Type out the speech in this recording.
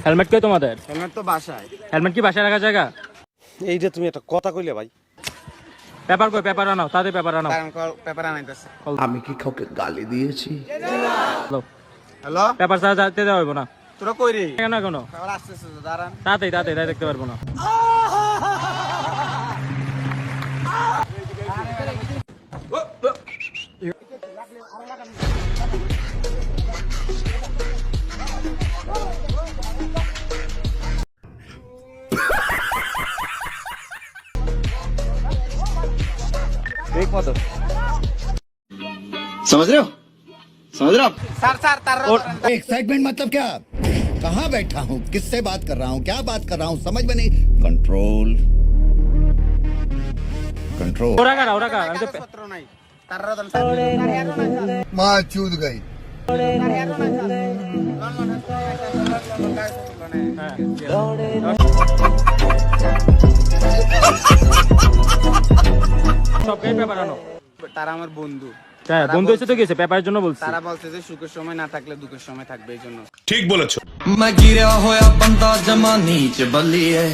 Helmet কই তোমাদের? Helmet তো বাসায়। হেলমেট কি বাসায় রাখা জায়গা? এই যে তুমি একটা কথা কইলে ভাই। পেপার কই? পেপার আনাও, তাতে পেপার আনাও। পেপার আনাইতেছে। আমি কি কাউকে গালি দিয়েছি? হ্যালো, পেপার ছাড়া যেতে দেওয়া হইব না। তোরা কই রে? কেন এখনো? পেপার আসতেছে তো, দাঁড়ান। তাতেই দেখতে পারবো না। ঠিক মতো समझ रहे हो? समझ रहे हो? স্যার স্যার তার एक्साइटमेंट मतलब क्या? कहाँ बैठा हूँ, किससे बात कर रहा हूँ, क्या बात कर रहा हूँ, समझ में नहीं। Control control. ওরা কারা? আমি তো পত্র নাই। তার রদন স্যার माँ चूद गई। সব গায়ে পেপার আনো। তারা আমার বন্ধু। হ্যাঁ, বন্ধু এসে তো গেছে, পেপারের জন্য বলছি। তারা বলছে যে সুখের সময় না থাকলে দুঃখের সময় থাকবে, এই জন্য। ঠিক বলেছো। मैं गिरा होया बंदा जमा नीच बल्ली है।